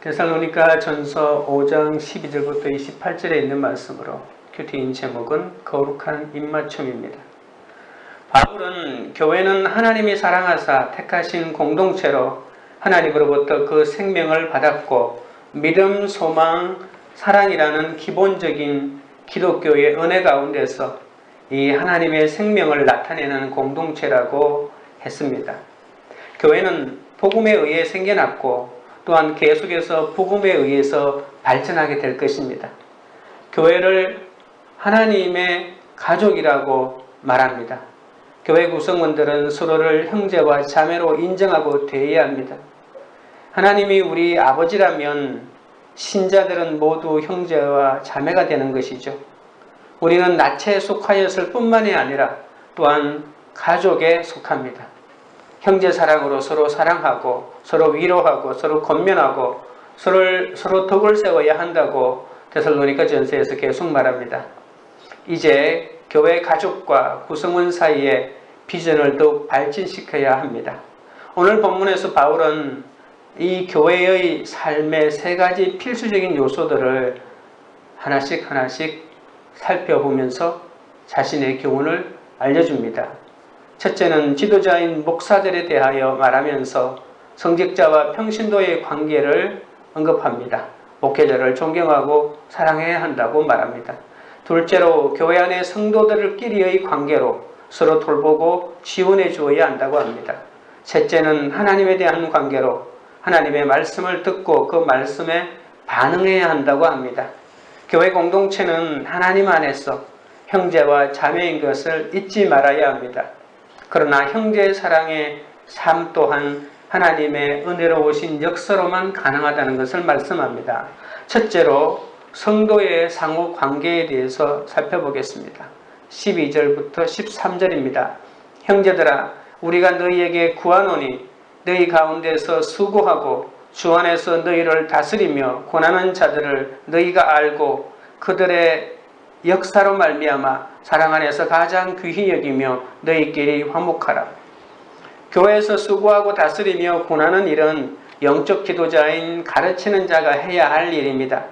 데살로니가 전서 5장 12절부터 28절에 있는 말씀으로 큐티인 제목은 거룩한 입맞춤입니다. 바울은 교회는 하나님이 사랑하사 택하신 공동체로 하나님으로부터 그 생명을 받았고 믿음, 소망, 사랑이라는 기본적인 기독교의 은혜 가운데서 이 하나님의 생명을 나타내는 공동체라고 했습니다. 교회는 복음에 의해 생겨났고 또한 계속해서 복음에 의해서 발전하게 될 것입니다. 교회를 하나님의 가족이라고 말합니다. 교회 구성원들은 서로를 형제와 자매로 인정하고 대해야 합니다. 하나님이 우리 아버지라면 신자들은 모두 형제와 자매가 되는 것이죠. 우리는 나체에 속하였을 뿐만이 아니라 또한 가족에 속합니다. 형제 사랑으로 서로 사랑하고 서로 위로하고 서로 권면하고 서로 덕을 세워야 한다고 데살로니가 전서에서 계속 말합니다. 이제 교회 가족과 구성원 사이에 비전을 더욱 발전시켜야 합니다. 오늘 본문에서 바울은 이 교회의 삶의 세 가지 필수적인 요소들을 하나씩 살펴보면서 자신의 교훈을 알려줍니다. 첫째는 지도자인 목사들에 대하여 말하면서 성직자와 평신도의 관계를 언급합니다. 목회자를 존경하고 사랑해야 한다고 말합니다. 둘째로 교회 안의 성도들끼리의 관계로 서로 돌보고 지원해 주어야 한다고 합니다. 셋째는 하나님에 대한 관계로 하나님의 말씀을 듣고 그 말씀에 반응해야 한다고 합니다. 교회 공동체는 하나님 안에서 형제와 자매인 것을 잊지 말아야 합니다. 그러나 형제의 사랑의 삶 또한 하나님의 은혜로우신 역사로만 가능하다는 것을 말씀합니다. 첫째로 성도의 상호 관계에 대해서 살펴보겠습니다. 12절부터 13절입니다. 형제들아, 우리가 너희에게 구하노니 너희 가운데서 수고하고 주 안에서 너희를 다스리며 고난하는 자들을 너희가 알고 그들의 역사로 말미암아 사랑 안에서 가장 귀히 여기며 너희끼리 화목하라. 교회에서 수고하고 다스리며 권하는 일은 영적 지도자인 가르치는 자가 해야 할 일입니다.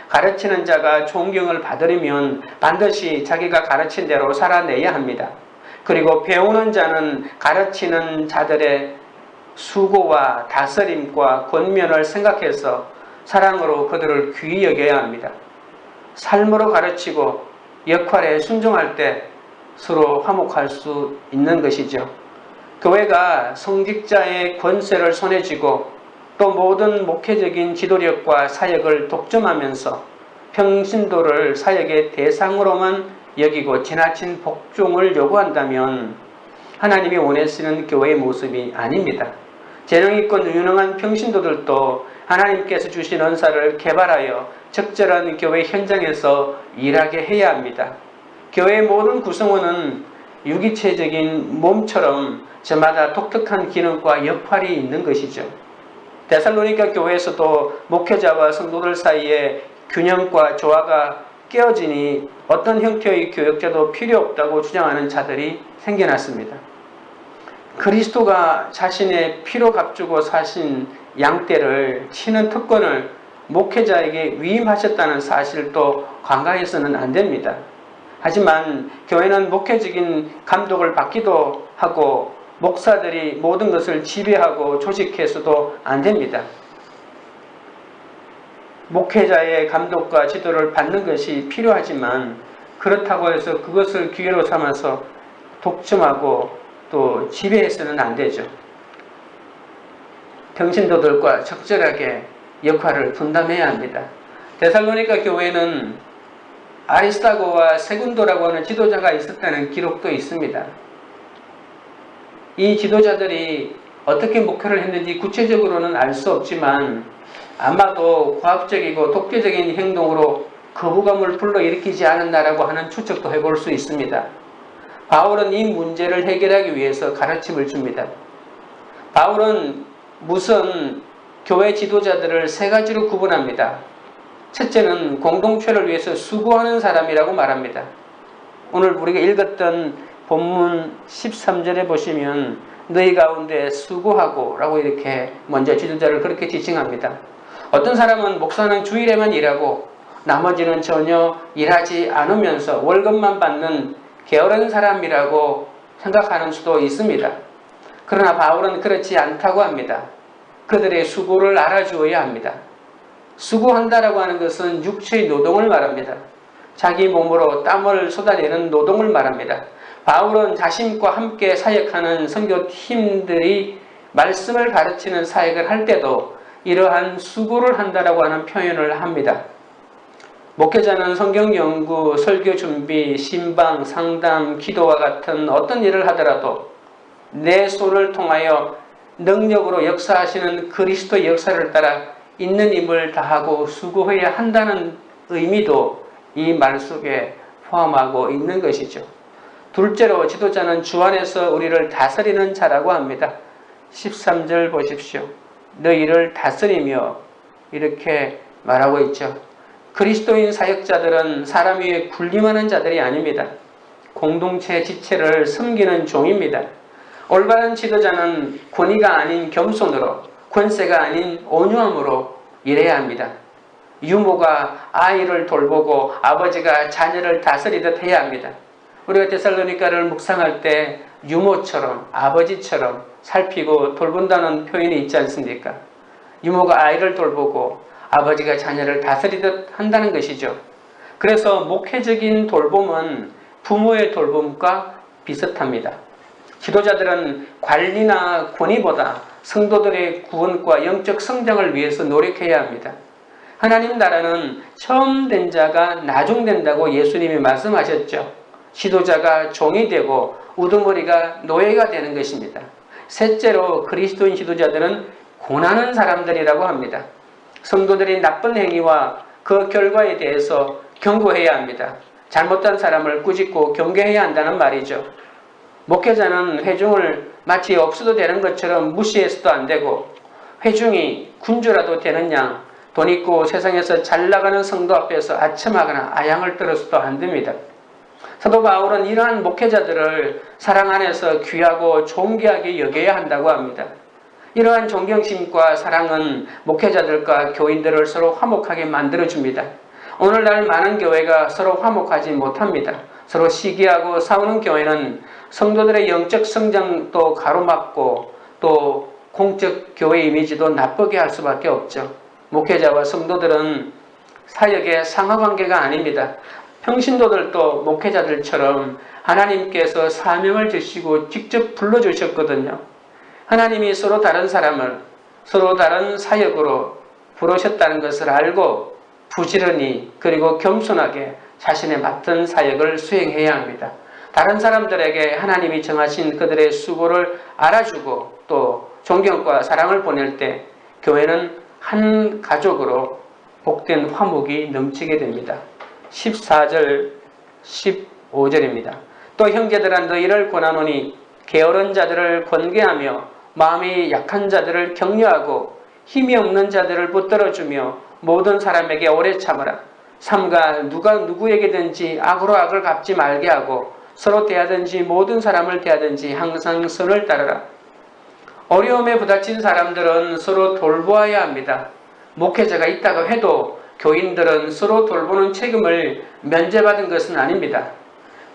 가르치는 자가 존경을 받으려면 반드시 자기가 가르친 대로 살아내야 합니다. 그리고 배우는 자는 가르치는 자들의 수고와 다스림과 권면을 생각해서 사랑으로 그들을 귀히 여겨야 합니다. 삶으로 가르치고 역할에 순종할 때 서로 화목할 수 있는 것이죠. 교회가 성직자의 권세를 손에 쥐고 또 모든 목회적인 지도력과 사역을 독점하면서 평신도를 사역의 대상으로만 여기고 지나친 복종을 요구한다면 하나님이 원하시는 교회의 모습이 아닙니다. 재능있고 유능한 평신도들도 하나님께서 주신 은사를 개발하여 적절한 교회 현장에서 일하게 해야 합니다. 교회의 모든 구성원은 유기체적인 몸처럼 저마다 독특한 기능과 역할이 있는 것이죠. 데살로니가 교회에서도 목회자와 성도들 사이에 균형과 조화가 깨어지니 어떤 형태의 교역자도 필요 없다고 주장하는 자들이 생겨났습니다. 그리스도가 자신의 피로 값주고 사신 양떼를 치는 특권을 목회자에게 위임하셨다는 사실도 간과해서는 안 됩니다. 하지만 교회는 목회적인 감독을 받기도 하고 목사들이 모든 것을 지배하고 조직해서도 안 됩니다. 목회자의 감독과 지도를 받는 것이 필요하지만 그렇다고 해서 그것을 기회로 삼아서 독점하고 또 지배해서는 안 되죠. 평신도들과 적절하게 역할을 분담해야 합니다. 데살로니가 교회는 아리스타고와 세군도라고 하는 지도자가 있었다는 기록도 있습니다. 이 지도자들이 어떻게 목회를 했는지 구체적으로는 알 수 없지만 아마도 과학적이고 독재적인 행동으로 거부감을 불러일으키지 않았나라고 하는 추측도 해볼 수 있습니다. 바울은 이 문제를 해결하기 위해서 가르침을 줍니다. 바울은 우선 교회 지도자들을 세 가지로 구분합니다. 첫째는 공동체를 위해서 수고하는 사람이라고 말합니다. 오늘 우리가 읽었던 본문 13절에 보시면 너희 가운데 수고하고 라고 이렇게 먼저 지도자를 그렇게 지칭합니다. 어떤 사람은 목사는 주일에만 일하고 나머지는 전혀 일하지 않으면서 월급만 받는 게으른 사람이라고 생각하는 수도 있습니다. 그러나 바울은 그렇지 않다고 합니다. 그들의 수고를 알아주어야 합니다. 수고한다라고 하는 것은 육체의 노동을 말합니다. 자기 몸으로 땀을 쏟아내는 노동을 말합니다. 바울은 자신과 함께 사역하는 선교팀들이 말씀을 가르치는 사역을 할 때도 이러한 수고를 한다라고 하는 표현을 합니다. 목회자는 성경 연구, 설교 준비, 신방, 상담, 기도와 같은 어떤 일을 하더라도 내 손을 통하여 능력으로 역사하시는 그리스도의 역사를 따라 있는 힘을 다하고 수고해야 한다는 의미도 이 말 속에 포함하고 있는 것이죠. 둘째로 지도자는 주 안에서 우리를 다스리는 자라고 합니다. 13절 보십시오. 너희를 다스리며 이렇게 말하고 있죠. 그리스도인 사역자들은 사람 위에 군림하는 자들이 아닙니다. 공동체 지체를 섬기는 종입니다. 올바른 지도자는 권위가 아닌 겸손으로, 권세가 아닌 온유함으로 일해야 합니다. 유모가 아이를 돌보고 아버지가 자녀를 다스리듯 해야 합니다. 우리가 데살로니가를 묵상할 때 유모처럼, 아버지처럼 살피고 돌본다는 표현이 있지 않습니까? 유모가 아이를 돌보고 아버지가 자녀를 다스리듯 한다는 것이죠. 그래서 목회적인 돌봄은 부모의 돌봄과 비슷합니다. 지도자들은 관리나 권위보다 성도들의 구원과 영적 성장을 위해서 노력해야 합니다. 하나님 나라는 처음 된 자가 나중된다고 예수님이 말씀하셨죠. 지도자가 종이 되고 우두머리가 노예가 되는 것입니다. 셋째로 그리스도인 지도자들은 고난하는 사람들이라고 합니다. 성도들이 나쁜 행위와 그 결과에 대해서 경고해야 합니다. 잘못한 사람을 꾸짖고 경계해야 한다는 말이죠. 목회자는 회중을 마치 없어도 되는 것처럼 무시해서도 안 되고 회중이 군주라도 되는 양 돈 있고 세상에서 잘 나가는 성도 앞에서 아첨하거나 아양을 떨어서도 안 됩니다. 사도 바울은 이러한 목회자들을 사랑 안에서 귀하고 존귀하게 여겨야 한다고 합니다. 이러한 존경심과 사랑은 목회자들과 교인들을 서로 화목하게 만들어줍니다. 오늘날 많은 교회가 서로 화목하지 못합니다. 서로 시기하고 싸우는 교회는 성도들의 영적 성장도 가로막고 또 공적 교회 이미지도 나쁘게 할 수밖에 없죠. 목회자와 성도들은 사역의 상하관계가 아닙니다. 평신도들도 목회자들처럼 하나님께서 사명을 주시고 직접 불러주셨거든요. 하나님이 서로 다른 사람을 서로 다른 사역으로 부르셨다는 것을 알고 부지런히 그리고 겸손하게 자신의 맡은 사역을 수행해야 합니다. 다른 사람들에게 하나님이 정하신 그들의 수고를 알아주고 또 존경과 사랑을 보낼 때 교회는 한 가족으로 복된 화목이 넘치게 됩니다. 14절 15절입니다. 또 형제들아 너희를 권하노니 게으른 자들을 권계하며 마음이 약한 자들을 격려하고 힘이 없는 자들을 붙들어주며 모든 사람에게 오래 참으라. 삼가 누가 누구에게든지 악으로 악을 갚지 말게 하고 서로 대하든지 모든 사람을 대하든지 항상 선을 따르라. 어려움에 부닥친 사람들은 서로 돌보아야 합니다. 목회자가 있다고 해도 교인들은 서로 돌보는 책임을 면제받은 것은 아닙니다.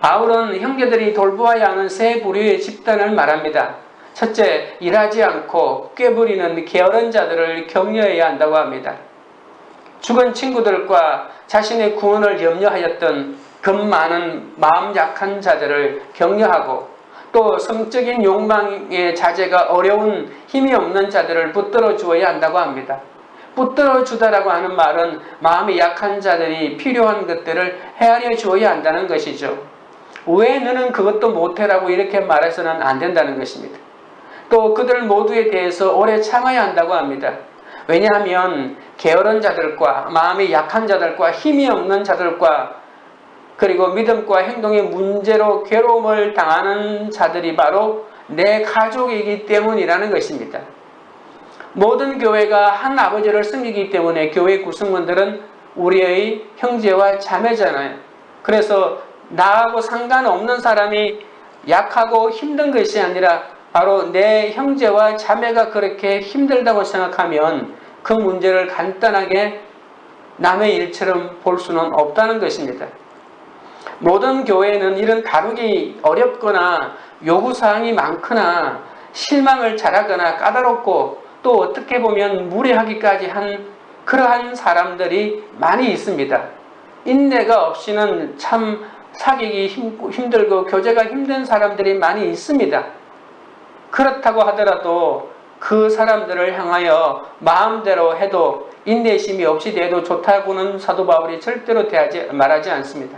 바울은 형제들이 돌보아야 하는 세 부류의 집단을 말합니다. 첫째, 일하지 않고 꾀부리는 게으른 자들을 격려해야 한다고 합니다. 죽은 친구들과 자신의 구원을 염려하였던 겁 많은 마음 약한 자들을 격려하고 또 성적인 욕망의 자제가 어려운 힘이 없는 자들을 붙들어 주어야 한다고 합니다. 붙들어 주다라고 하는 말은 마음이 약한 자들이 필요한 것들을 헤아려 주어야 한다는 것이죠. 왜 너는 그것도 못해라고 이렇게 말해서는 안 된다는 것입니다. 또 그들 모두에 대해서 오래 참아야 한다고 합니다. 왜냐하면 게으른 자들과 마음이 약한 자들과 힘이 없는 자들과 그리고 믿음과 행동의 문제로 괴로움을 당하는 자들이 바로 내 가족이기 때문이라는 것입니다. 모든 교회가 한 아버지를 섬기기 때문에 교회 구성원들은 우리의 형제와 자매잖아요. 그래서 나하고 상관없는 사람이 약하고 힘든 것이 아니라 바로 내 형제와 자매가 그렇게 힘들다고 생각하면 그 문제를 간단하게 남의 일처럼 볼 수는 없다는 것입니다. 모든 교회는 이런 다루기 어렵거나 요구사항이 많거나 실망을 잘하거나 까다롭고 또 어떻게 보면 무례하기까지 한 그러한 사람들이 많이 있습니다. 인내가 없이는 참 사귀기 힘들고 교제가 힘든 사람들이 많이 있습니다. 그렇다고 하더라도 그 사람들을 향하여 마음대로 해도 인내심이 없이 돼도 좋다고는 사도 바울이 절대로 말하지 않습니다.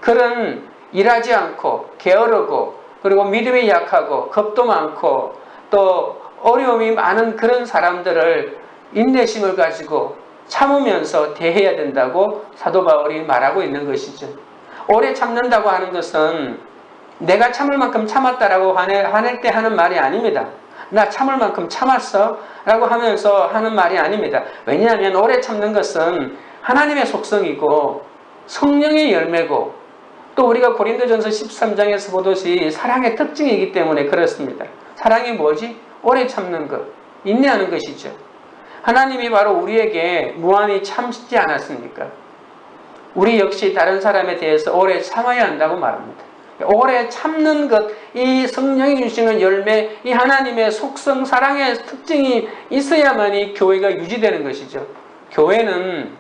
그런 일하지 않고 게으르고 그리고 믿음이 약하고 겁도 많고 또 어려움이 많은 그런 사람들을 인내심을 가지고 참으면서 대해야 된다고 사도 바울이 말하고 있는 것이죠. 오래 참는다고 하는 것은 내가 참을 만큼 참았다라고 화낼 때 하는 말이 아닙니다. 나 참을 만큼 참았어 라고 하면서 하는 말이 아닙니다. 왜냐하면 오래 참는 것은 하나님의 속성이고 성령의 열매고 또 우리가 고린도전서 13장에서 보듯이 사랑의 특징이기 때문에 그렇습니다. 사랑이 뭐지? 오래 참는 것, 인내하는 것이죠. 하나님이 바로 우리에게 무한히 참지 않았습니까? 우리 역시 다른 사람에 대해서 오래 참아야 한다고 말합니다. 오래 참는 것, 이 성령이 주시는 열매, 이 하나님의 속성, 사랑의 특징이 있어야만이 교회가 유지되는 것이죠. 교회는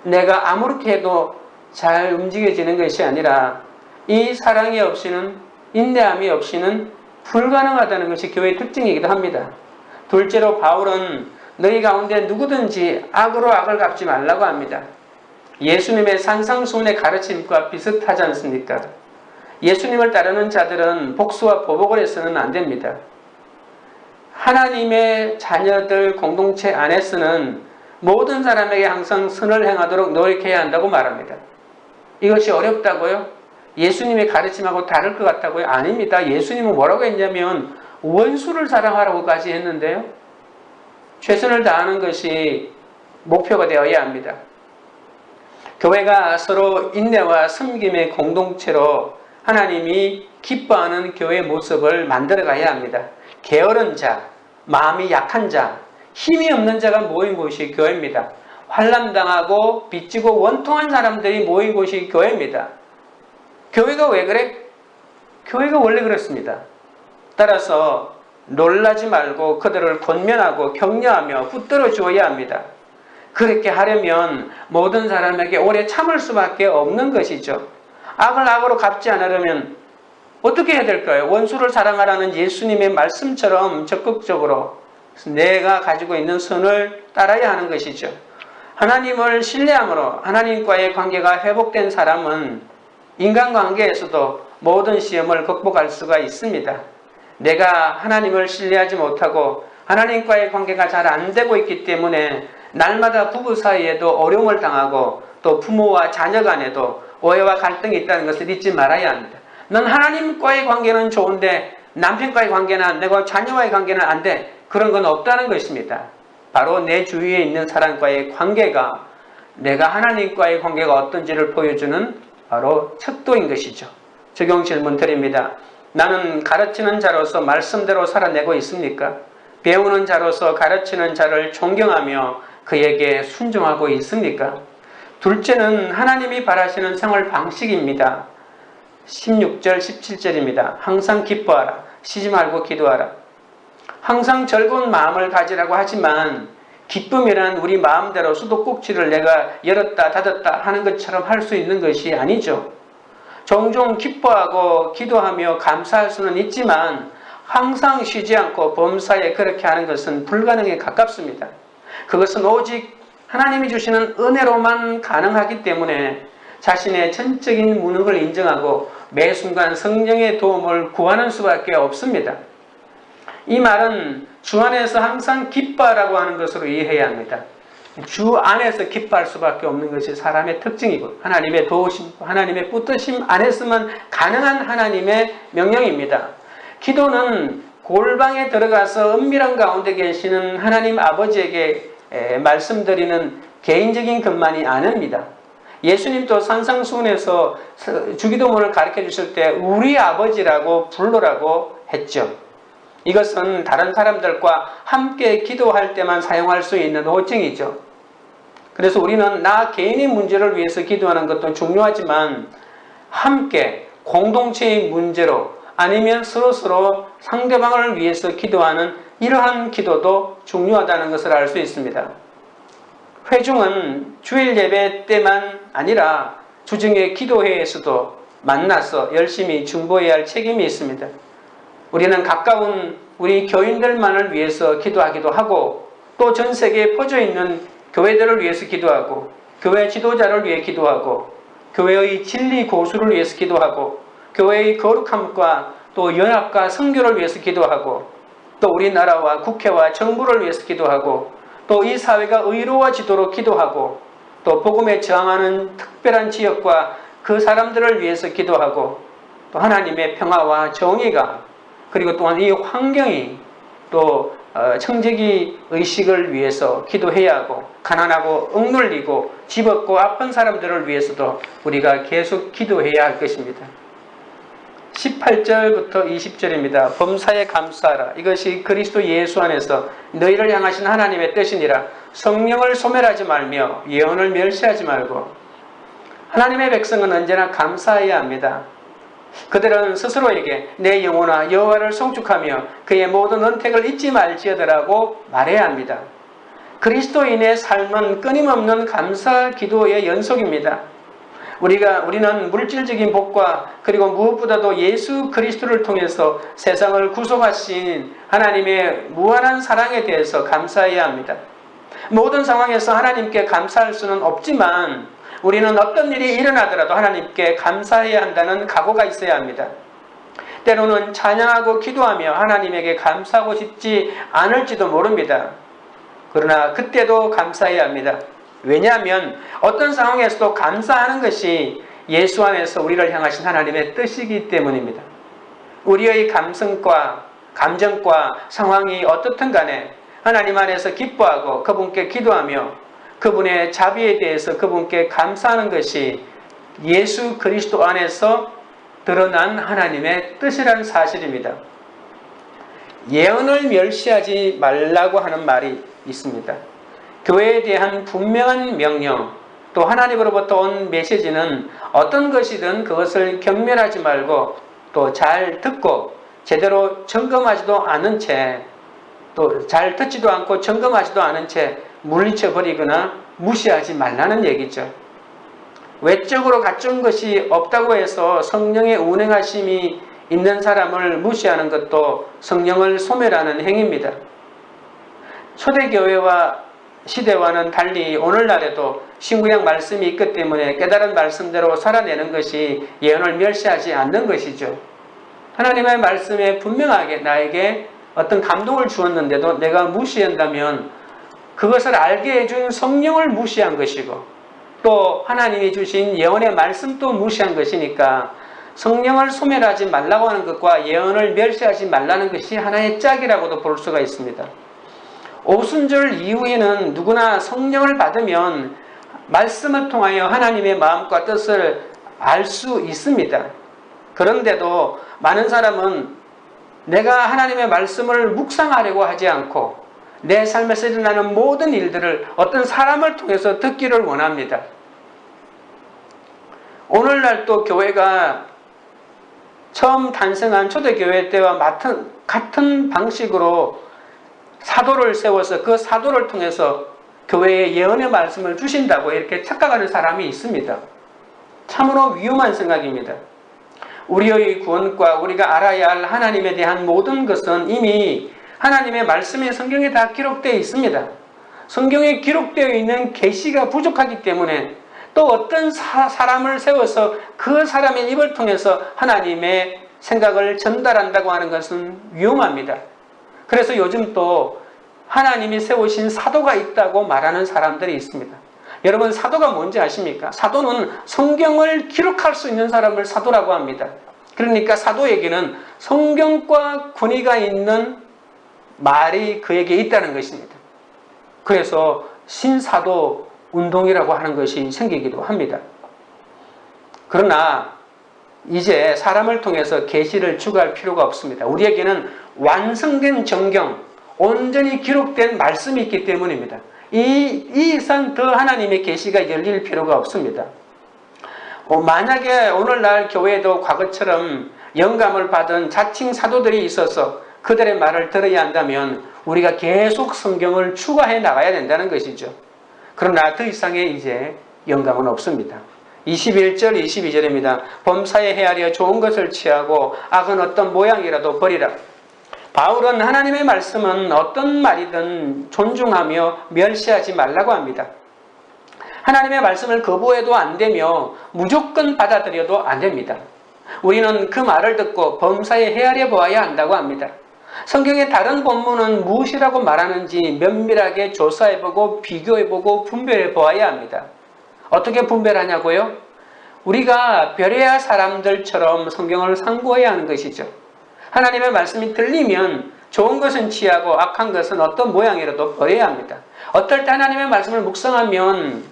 내가 아무렇게 해도 잘 움직여지는 것이 아니라 이 사랑이 없이는, 인내함이 없이는 불가능하다는 것이 교회의 특징이기도 합니다. 둘째로 바울은 너희 가운데 누구든지 악으로 악을 갚지 말라고 합니다. 예수님의 산상수훈의 가르침과 비슷하지 않습니까? 예수님을 따르는 자들은 복수와 보복을 해서는 안 됩니다. 하나님의 자녀들 공동체 안에서는 모든 사람에게 항상 선을 행하도록 노력해야 한다고 말합니다. 이것이 어렵다고요? 예수님의 가르침하고 다를 것 같다고요? 아닙니다. 예수님은 뭐라고 했냐면 원수를 사랑하라고까지 했는데요. 최선을 다하는 것이 목표가 되어야 합니다. 교회가 서로 인내와 섬김의 공동체로 하나님이 기뻐하는 교회 모습을 만들어가야 합니다. 게으른 자, 마음이 약한 자, 힘이 없는 자가 모인 곳이 교회입니다. 환난당하고 빚지고 원통한 사람들이 모인 곳이 교회입니다. 교회가 왜 그래? 교회가 원래 그렇습니다. 따라서 놀라지 말고 그들을 권면하고 격려하며 붙들어 주어야 합니다. 그렇게 하려면 모든 사람에게 오래 참을 수밖에 없는 것이죠. 악을 악으로 갚지 않으려면 어떻게 해야 될까요? 원수를 사랑하라는 예수님의 말씀처럼 적극적으로 내가 가지고 있는 선을 따라야 하는 것이죠. 하나님을 신뢰함으로 하나님과의 관계가 회복된 사람은 인간관계에서도 모든 시험을 극복할 수가 있습니다. 내가 하나님을 신뢰하지 못하고 하나님과의 관계가 잘 안 되고 있기 때문에 날마다 부부 사이에도 어려움을 당하고 또 부모와 자녀 간에도 오해와 갈등이 있다는 것을 잊지 말아야 합니다. 넌 하나님과의 관계는 좋은데 남편과의 관계나 내가 자녀와의 관계는 안 돼. 그런 건 없다는 것입니다. 바로 내 주위에 있는 사람과의 관계가 내가 하나님과의 관계가 어떤지를 보여주는 바로 척도인 것이죠. 적용 질문 드립니다. 나는 가르치는 자로서 말씀대로 살아내고 있습니까? 배우는 자로서 가르치는 자를 존경하며 그에게 순종하고 있습니까? 둘째는 하나님이 바라시는 생활 방식입니다. 16절, 17절입니다. 항상 기뻐하라. 쉬지 말고 기도하라. 항상 즐거운 마음을 가지라고 하지만 기쁨이란 우리 마음대로 수도꼭지를 내가 열었다 닫았다 하는 것처럼 할 수 있는 것이 아니죠. 종종 기뻐하고 기도하며 감사할 수는 있지만 항상 쉬지 않고 범사에 그렇게 하는 것은 불가능에 가깝습니다. 그것은 오직 하나님이 주시는 은혜로만 가능하기 때문에 자신의 전적인 무능을 인정하고 매 순간 성령의 도움을 구하는 수밖에 없습니다. 이 말은 주 안에서 항상 기뻐하라고 하는 것으로 이해해야 합니다. 주 안에서 기뻐할 수밖에 없는 것이 사람의 특징이고 하나님의 도우심, 하나님의 붙드심 안에서만 가능한 하나님의 명령입니다. 기도는 골방에 들어가서 은밀한 가운데 계시는 하나님 아버지에게 말씀드리는 개인적인 것만이 아닙니다. 예수님도 산상수훈에서 주기도문을 가르쳐 주실 때 우리 아버지라고 부르라고 했죠. 이것은 다른 사람들과 함께 기도할 때만 사용할 수 있는 호칭이죠. 그래서 우리는 나 개인의 문제를 위해서 기도하는 것도 중요하지만 함께 공동체의 문제로 아니면 서로 상대방을 위해서 기도하는 이러한 기도도 중요하다는 것을 알 수 있습니다. 회중은 주일 예배 때만 아니라 주중의 기도회에서도 만나서 열심히 중보해야 할 책임이 있습니다. 우리는 가까운 우리 교인들만을 위해서 기도하기도 하고 또 전 세계에 퍼져 있는 교회들을 위해서 기도하고 교회 지도자를 위해 기도하고 교회의 진리 고수를 위해서 기도하고 교회의 거룩함과 또 연합과 선교를 위해서 기도하고 또 우리나라와 국회와 정부를 위해서 기도하고 또 이 사회가 의로워지도록 기도하고 또 복음에 저항하는 특별한 지역과 그 사람들을 위해서 기도하고 또 하나님의 평화와 정의가 그리고 또한 이 환경이 또 청지기 의식을 위해서 기도해야 하고 가난하고 억눌리고 집 없고 아픈 사람들을 위해서도 우리가 계속 기도해야 할 것입니다. 18절부터 20절입니다. 범사에 감사하라. 이것이 그리스도 예수 안에서 너희를 향하신 하나님의 뜻이니라. 성령을 소멸하지 말며 예언을 멸시하지 말고. 하나님의 백성은 언제나 감사해야 합니다. 그들은 스스로에게 내 영혼아 여호와를 송축하며 그의 모든 은택을 잊지 말지어다라고 말해야 합니다. 그리스도인의 삶은 끊임없는 감사 기도의 연속입니다. 우리는 물질적인 복과 그리고 무엇보다도 예수 그리스도를 통해서 세상을 구속하신 하나님의 무한한 사랑에 대해서 감사해야 합니다. 모든 상황에서 하나님께 감사할 수는 없지만 우리는 어떤 일이 일어나더라도 하나님께 감사해야 한다는 각오가 있어야 합니다. 때로는 찬양하고 기도하며 하나님에게 감사하고 싶지 않을지도 모릅니다. 그러나 그때도 감사해야 합니다. 왜냐하면 어떤 상황에서도 감사하는 것이 예수 안에서 우리를 향하신 하나님의 뜻이기 때문입니다. 우리의 감성과 감정과 상황이 어떻든 간에 하나님 안에서 기뻐하고 그분께 기도하며 그분의 자비에 대해서 그분께 감사하는 것이 예수 그리스도 안에서 드러난 하나님의 뜻이라는 사실입니다. 예언을 멸시하지 말라고 하는 말이 있습니다. 교회에 대한 분명한 명령, 또 하나님으로부터 온 메시지는 어떤 것이든 그것을 경멸하지 말고 또 잘 듣고 제대로 점검하지도 않은 채 또 잘 듣지도 않고 점검하지도 않은 채 물리쳐 버리거나 무시하지 말라는 얘기죠. 외적으로 갖춘 것이 없다고 해서 성령의 운행하심이 있는 사람을 무시하는 것도 성령을 소멸하는 행위입니다. 초대교회와 시대와는 달리 오늘날에도 신구약 말씀이 있기 때문에 깨달은 말씀대로 살아내는 것이 예언을 멸시하지 않는 것이죠. 하나님의 말씀에 분명하게 나에게 어떤 감동을 주었는데도 내가 무시한다면 그것을 알게 해준 성령을 무시한 것이고 또 하나님이 주신 예언의 말씀도 무시한 것이니까 성령을 소멸하지 말라고 하는 것과 예언을 멸시하지 말라는 것이 하나의 짝이라고도 볼 수가 있습니다. 오순절 이후에는 누구나 성령을 받으면 말씀을 통하여 하나님의 마음과 뜻을 알 수 있습니다. 그런데도 많은 사람은 내가 하나님의 말씀을 묵상하려고 하지 않고 내 삶에서 일어나는 모든 일들을 어떤 사람을 통해서 듣기를 원합니다. 오늘날 또 교회가 처음 탄생한 초대교회 때와 같은 방식으로 사도를 세워서 그 사도를 통해서 교회에 예언의 말씀을 주신다고 이렇게 착각하는 사람이 있습니다. 참으로 위험한 생각입니다. 우리의 구원과 우리가 알아야 할 하나님에 대한 모든 것은 이미 하나님의 말씀의 성경에 다 기록되어 있습니다. 성경에 기록되어 있는 계시가 부족하기 때문에 또 어떤 사람을 세워서 그 사람의 입을 통해서 하나님의 생각을 전달한다고 하는 것은 위험합니다. 그래서 요즘 또 하나님이 세우신 사도가 있다고 말하는 사람들이 있습니다. 여러분 사도가 뭔지 아십니까? 사도는 성경을 기록할 수 있는 사람을 사도라고 합니다. 그러니까 사도에게는 성경과 권위가 있는 말이 그에게 있다는 것입니다. 그래서 신사도 운동이라고 하는 것이 생기기도 합니다. 그러나 이제 사람을 통해서 계시를 추구할 필요가 없습니다. 우리에게는 완성된 정경, 온전히 기록된 말씀이 있기 때문입니다. 이 이상 더 하나님의 계시가 열릴 필요가 없습니다. 만약에 오늘날 교회에도 과거처럼 영감을 받은 자칭 사도들이 있어서 그들의 말을 들어야 한다면 우리가 계속 성경을 추가해 나가야 된다는 것이죠. 그러나 더 이상의 이제 영감은 없습니다. 21절 22절입니다. 범사에 헤아려 좋은 것을 취하고 악은 어떤 모양이라도 버리라. 바울은 하나님의 말씀은 어떤 말이든 존중하며 멸시하지 말라고 합니다. 하나님의 말씀을 거부해도 안 되며 무조건 받아들여도 안 됩니다. 우리는 그 말을 듣고 범사에 헤아려 보아야 한다고 합니다. 성경의 다른 본문은 무엇이라고 말하는지 면밀하게 조사해보고 비교해보고 분별해 보아야 합니다. 어떻게 분별하냐고요? 우리가 베레아 사람들처럼 성경을 상고해야 하는 것이죠. 하나님의 말씀이 들리면 좋은 것은 취하고 악한 것은 어떤 모양이라도 버려야 합니다. 어떨 때 하나님의 말씀을 묵상하면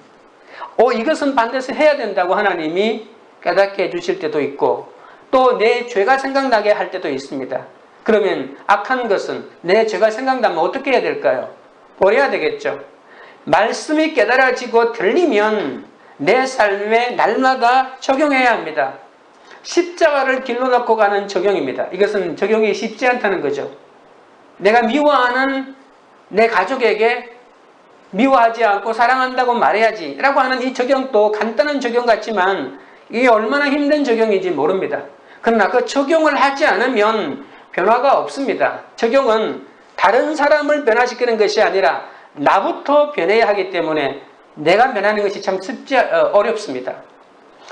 이것은 반드시 해야 된다고 하나님이 깨닫게 해주실 때도 있고 또 내 죄가 생각나게 할 때도 있습니다. 그러면 악한 것은 내 죄가 생각나면 어떻게 해야 될까요? 버려야 되겠죠. 말씀이 깨달아지고 들리면 내 삶에 날마다 적용해야 합니다. 십자가를 길러 놓고 가는 적용입니다. 이것은 적용이 쉽지 않다는 거죠. 내가 미워하는 내 가족에게 미워하지 않고 사랑한다고 말해야지 라고 하는 이 적용도 간단한 적용 같지만 이게 얼마나 힘든 적용인지 모릅니다. 그러나 그 적용을 하지 않으면 변화가 없습니다. 적용은 다른 사람을 변화시키는 것이 아니라 나부터 변해야 하기 때문에 내가 변하는 것이 참 어렵습니다.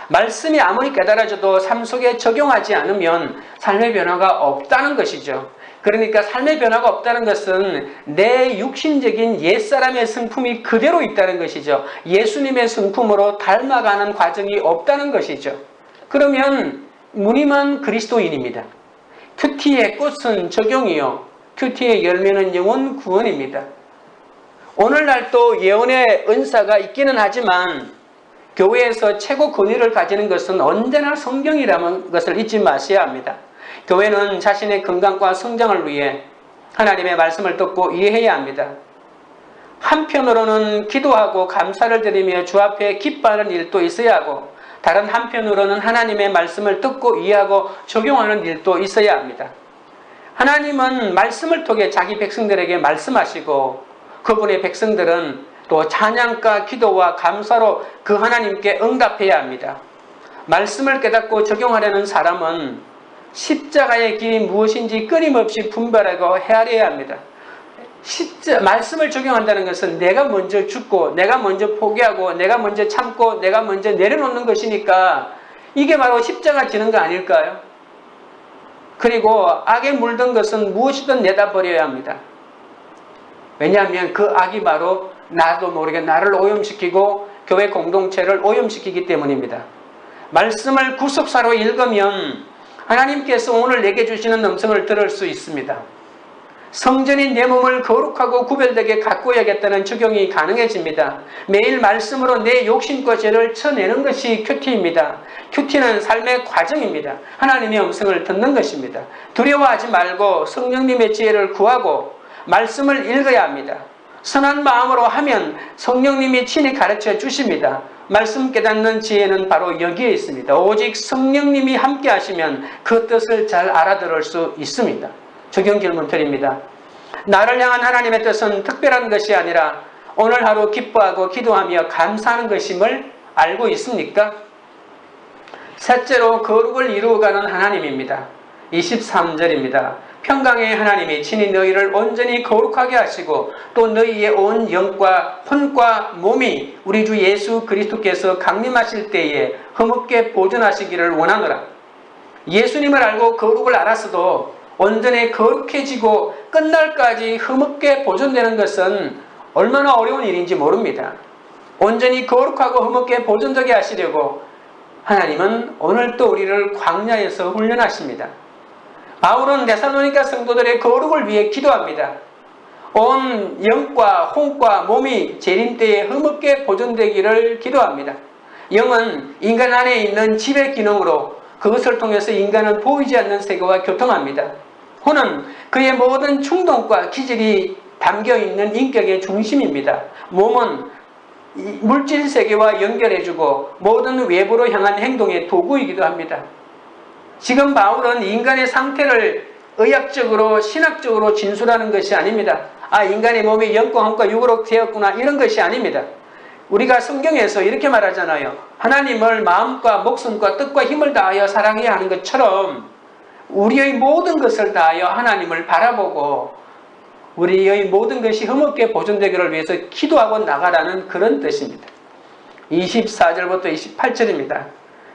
말씀이 아무리 깨달아져도 삶 속에 적용하지 않으면 삶의 변화가 없다는 것이죠. 그러니까 삶의 변화가 없다는 것은 내 육신적인 옛사람의 성품이 그대로 있다는 것이죠. 예수님의 성품으로 닮아가는 과정이 없다는 것이죠. 그러면 무늬만 그리스도인입니다. 큐티의 꽃은 적용이요, 큐티의 열매는 영혼 구원입니다. 오늘날 또 예언의 은사가 있기는 하지만 교회에서 최고 권위를 가지는 것은 언제나 성경이라는 것을 잊지 마셔야 합니다. 교회는 자신의 건강과 성장을 위해 하나님의 말씀을 듣고 이해해야 합니다. 한편으로는 기도하고 감사를 드리며 주 앞에 기뻐하는 일도 있어야 하고 다른 한편으로는 하나님의 말씀을 듣고 이해하고 적용하는 일도 있어야 합니다. 하나님은 말씀을 통해 자기 백성들에게 말씀하시고 그분의 백성들은 또 찬양과 기도와 감사로 그 하나님께 응답해야 합니다. 말씀을 깨닫고 적용하려는 사람은 십자가의 길이 무엇인지 끊임없이 분별하고 헤아려야 합니다. 말씀을 적용한다는 것은 내가 먼저 죽고 내가 먼저 포기하고 내가 먼저 참고 내가 먼저 내려놓는 것이니까 이게 바로 십자가 지는 거 아닐까요? 그리고 악에 물든 것은 무엇이든 내다버려야 합니다. 왜냐하면 그 악이 바로 나도 모르게 나를 오염시키고 교회 공동체를 오염시키기 때문입니다. 말씀을 구속사로 읽으면 하나님께서 오늘 내게 주시는 음성을 들을 수 있습니다. 성전인 내 몸을 거룩하고 구별되게 가꾸어야겠다는 적용이 가능해집니다. 매일 말씀으로 내 욕심과 죄를 쳐내는 것이 큐티입니다. 큐티는 삶의 과정입니다. 하나님의 음성을 듣는 것입니다. 두려워하지 말고 성령님의 지혜를 구하고 말씀을 읽어야 합니다. 선한 마음으로 하면 성령님이 친히 가르쳐 주십니다. 말씀 깨닫는 지혜는 바로 여기에 있습니다. 오직 성령님이 함께 하시면 그 뜻을 잘 알아들을 수 있습니다. 적용 질문 드립니다. 나를 향한 하나님의 뜻은 특별한 것이 아니라 오늘 하루 기뻐하고 기도하며 감사하는 것임을 알고 있습니까? 셋째로 거룩을 이루어가는 하나님입니다. 23절입니다. 평강의 하나님이 친히 너희를 온전히 거룩하게 하시고 또 너희의 온 영과 혼과 몸이 우리 주 예수 그리스도께서 강림하실 때에 흠없게 보존하시기를 원하노라. 예수님을 알고 거룩을 알았어도 온전히 거룩해지고 끝날까지 흠없게 보존되는 것은 얼마나 어려운 일인지 모릅니다. 온전히 거룩하고 흠없게 보존되게 하시려고 하나님은 오늘도 우리를 광야에서 훈련하십니다. 바울은 데살로니가 성도들의 거룩을 위해 기도합니다. 온 영과 혼과 몸이 재림 때에 흠없게 보존되기를 기도합니다. 영은 인간 안에 있는 지배 기능으로 그것을 통해서 인간은 보이지 않는 세계와 교통합니다. 혼은 그의 모든 충동과 기질이 담겨있는 인격의 중심입니다. 몸은 물질 세계와 연결해주고 모든 외부로 향한 행동의 도구이기도 합니다. 지금 바울은 인간의 상태를 의학적으로 신학적으로 진술하는 것이 아닙니다. 인간의 몸이 영과 혼과 육으로 되었구나, 이런 것이 아닙니다. 우리가 성경에서 이렇게 말하잖아요. 하나님을 마음과 목숨과 뜻과 힘을 다하여 사랑해야 하는 것처럼 우리의 모든 것을 다하여 하나님을 바라보고 우리의 모든 것이 흠없게 보존되기를 위해서 기도하고 나가라는 그런 뜻입니다. 24절부터 28절입니다.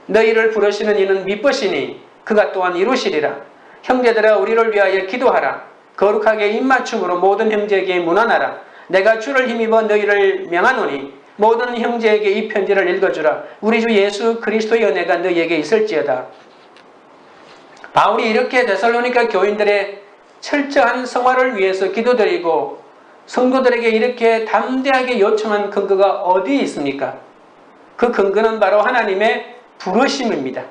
너희를 부르시는 이는 미쁘시니 그가 또한 이루시리라. 형제들아, 우리를 위하여 기도하라. 거룩하게 입맞춤으로 모든 형제에게 문안하라. 내가 주를 힘입어 너희를 명하노니 모든 형제에게 이 편지를 읽어주라. 우리 주 예수 그리스도의 은혜가 너희에게 있을지어다. 바울이 이렇게 데살로니가 교인들의 철저한 성화를 위해서 기도드리고 성도들에게 이렇게 담대하게 요청한 근거가 어디에 있습니까? 그 근거는 바로 하나님의 부르심입니다.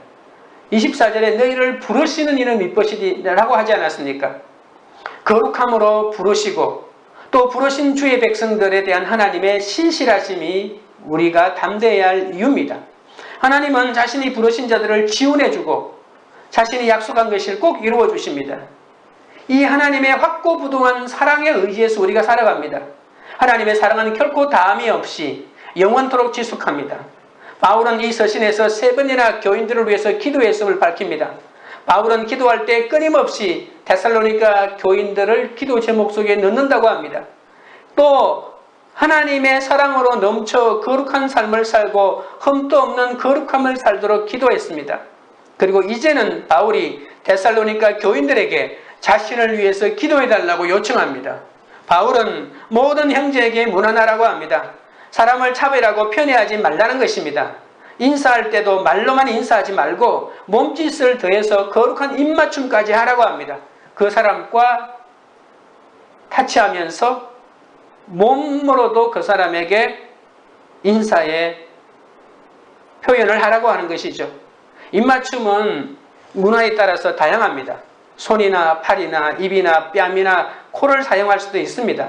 24절에 너희를 부르시는 이는 미쁘시리라고 하지 않았습니까? 거룩함으로 부르시고 또 부르신 주의 백성들에 대한 하나님의 신실하심이 우리가 담대해야 할 이유입니다. 하나님은 자신이 부르신 자들을 지원해주고 자신이 약속한 것을 꼭 이루어 주십니다. 이 하나님의 확고부동한 사랑에 의지해서 우리가 살아갑니다. 하나님의 사랑은 결코 다함이 없이 영원토록 지속합니다. 바울은 이 서신에서 3번이나 교인들을 위해서 기도했음을 밝힙니다. 바울은 기도할 때 끊임없이 데살로니가 교인들을 기도 제목 속에 넣는다고 합니다. 또 하나님의 사랑으로 넘쳐 거룩한 삶을 살고 흠도 없는 거룩함을 살도록 기도했습니다. 그리고 이제는 바울이 데살로니가 교인들에게 자신을 위해서 기도해달라고 요청합니다. 바울은 모든 형제에게 문안하라고 합니다. 사람을 차별하고 편애하지 말라는 것입니다. 인사할 때도 말로만 인사하지 말고 몸짓을 더해서 거룩한 입맞춤까지 하라고 합니다. 그 사람과 타치하면서 몸으로도 그 사람에게 인사의 표현을 하라고 하는 것이죠. 입맞춤은 문화에 따라서 다양합니다. 손이나 팔이나 입이나 뺨이나 코를 사용할 수도 있습니다.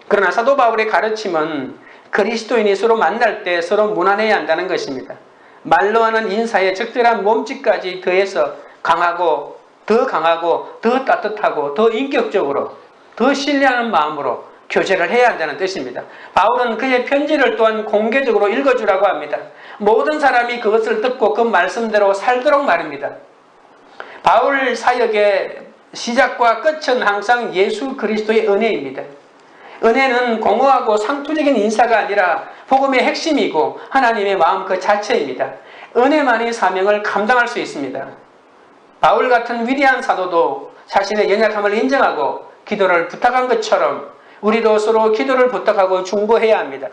그러나 사도 바울의 가르침은 그리스도인이 서로 만날 때 서로 문안해야 한다는 것입니다. 말로 하는 인사에 적절한 몸짓까지 더해서 강하고 더 따뜻하고 더 인격적으로 더 신뢰하는 마음으로 교제를 해야 한다는 뜻입니다. 바울은 그의 편지를 또한 공개적으로 읽어주라고 합니다. 모든 사람이 그것을 듣고 그 말씀대로 살도록 말입니다. 바울 사역의 시작과 끝은 항상 예수 그리스도의 은혜입니다. 은혜는 공허하고 상투적인 인사가 아니라 복음의 핵심이고 하나님의 마음 그 자체입니다. 은혜만이 사명을 감당할 수 있습니다. 바울 같은 위대한 사도도 자신의 연약함을 인정하고 기도를 부탁한 것처럼 우리도 서로 기도를 부탁하고 중보해야 합니다.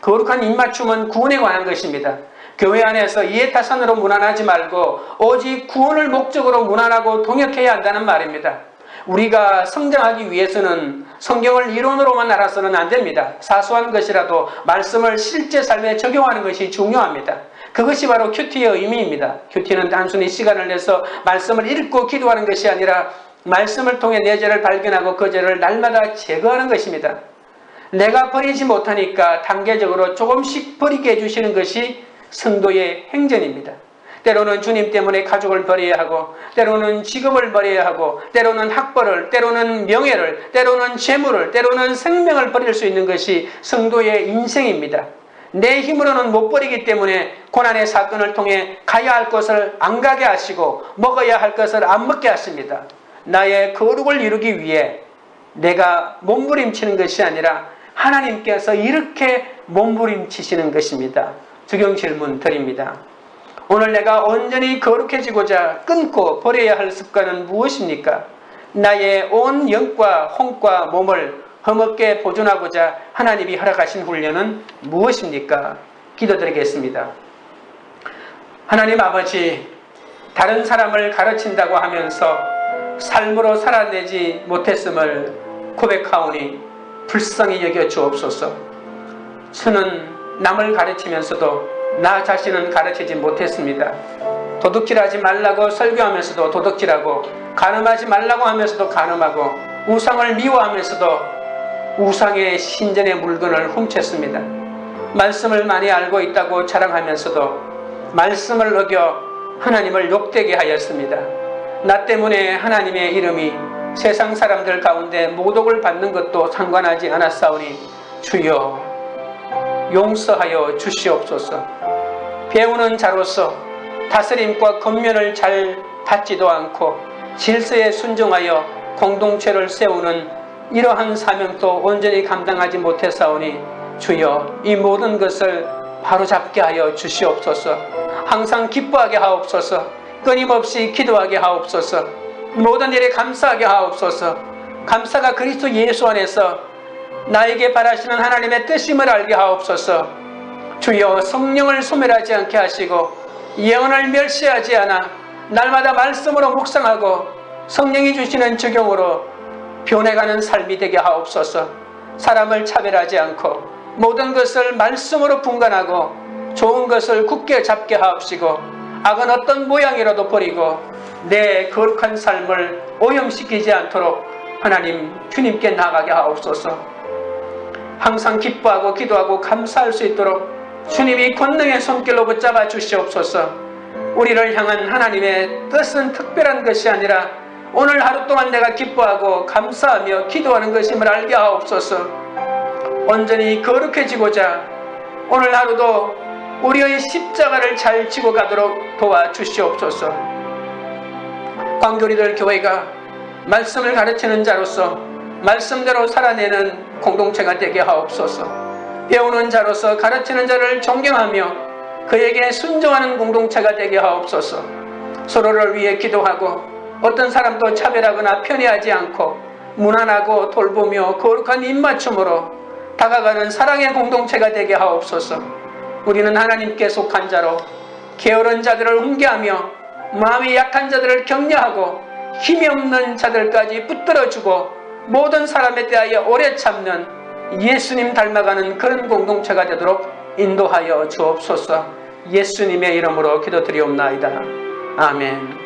거룩한 입맞춤은 구원에 관한 것입니다. 교회 안에서 이해타산으로 문안하지 말고 오직 구원을 목적으로 문안하고 동역해야 한다는 말입니다. 우리가 성장하기 위해서는 성경을 이론으로만 알아서는 안 됩니다. 사소한 것이라도 말씀을 실제 삶에 적용하는 것이 중요합니다. 그것이 바로 큐티의 의미입니다. 큐티는 단순히 시간을 내서 말씀을 읽고 기도하는 것이 아니라 말씀을 통해 내 죄를 발견하고 그 죄를 날마다 제거하는 것입니다. 내가 버리지 못하니까 단계적으로 조금씩 버리게 해주시는 것이 성도의 행전입니다. 때로는 주님 때문에 가족을 버려야 하고, 때로는 직업을 버려야 하고, 때로는 학벌을, 때로는 명예를, 때로는 재물을, 때로는 생명을 버릴 수 있는 것이 성도의 인생입니다. 내 힘으로는 못 버리기 때문에 고난의 사건을 통해 가야 할 것을 안 가게 하시고 먹어야 할 것을 안 먹게 하십니다. 나의 거룩을 이루기 위해 내가 몸부림치는 것이 아니라 하나님께서 이렇게 몸부림치시는 것입니다. 적용 질문 드립니다. 오늘 내가 온전히 거룩해지고자 끊고 버려야 할 습관은 무엇입니까? 나의 온 영과 혼과 몸을 흠없게 보존하고자 하나님이 허락하신 훈련은 무엇입니까? 기도드리겠습니다. 하나님 아버지, 다른 사람을 가르친다고 하면서 삶으로 살아내지 못했음을 고백하오니 불쌍히 여겨 주옵소서. 저는 남을 가르치면서도 나 자신은 가르치지 못했습니다. 도둑질하지 말라고 설교하면서도 도둑질하고, 간음하지 말라고 하면서도 간음하고, 우상을 미워하면서도 우상의 신전의 물건을 훔쳤습니다. 말씀을 많이 알고 있다고 자랑하면서도 말씀을 어겨 하나님을 욕되게 하였습니다. 나 때문에 하나님의 이름이 세상 사람들 가운데 모독을 받는 것도 상관하지 않았사오니 주여 용서하여 주시옵소서. 배우는 자로서 다스림과 권면을 잘 받지도 않고 질서에 순종하여 공동체를 세우는 이러한 사명도 온전히 감당하지 못했사오니 주여 이 모든 것을 바로잡게 하여 주시옵소서. 항상 기뻐하게 하옵소서. 끊임없이 기도하게 하옵소서. 모든 일에 감사하게 하옵소서. 감사가 그리스도 예수 안에서 나에게 바라시는 하나님의 뜻임을 알게 하옵소서. 주여 성령을 소멸하지 않게 하시고 예언을 멸시하지 않아 날마다 말씀으로 묵상하고 성령이 주시는 적용으로 변해가는 삶이 되게 하옵소서. 사람을 차별하지 않고 모든 것을 말씀으로 분간하고 좋은 것을 굳게 잡게 하옵시고 악은 어떤 모양이라도 버리고 내 거룩한 삶을 오염시키지 않도록 하나님 주님께 나가게 하옵소서. 항상 기뻐하고 기도하고 감사할 수 있도록 주님이 권능의 손길로 붙잡아 주시옵소서. 우리를 향한 하나님의 뜻은 특별한 것이 아니라 오늘 하루 동안 내가 기뻐하고 감사하며 기도하는 것임을 알게 하옵소서. 온전히 거룩해지고자 오늘 하루도 우리의 십자가를 잘 지고 가도록 도와주시옵소서. 광교리들 교회가 말씀을 가르치는 자로서 말씀대로 살아내는 공동체가 되게 하옵소서. 배우는 자로서 가르치는 자를 존경하며 그에게 순종하는 공동체가 되게 하옵소서. 서로를 위해 기도하고 어떤 사람도 차별하거나 편애하지 않고 무난하고 돌보며 거룩한 입맞춤으로 다가가는 사랑의 공동체가 되게 하옵소서. 우리는 하나님께 속한 자로 게으른 자들을 훈계하며 마음이 약한 자들을 격려하고 힘이 없는 자들까지 붙들어주고 모든 사람에 대하여 오래 참는 예수님 닮아가는 그런 공동체가 되도록 인도하여 주옵소서. 예수님의 이름으로 기도드리옵나이다. 아멘.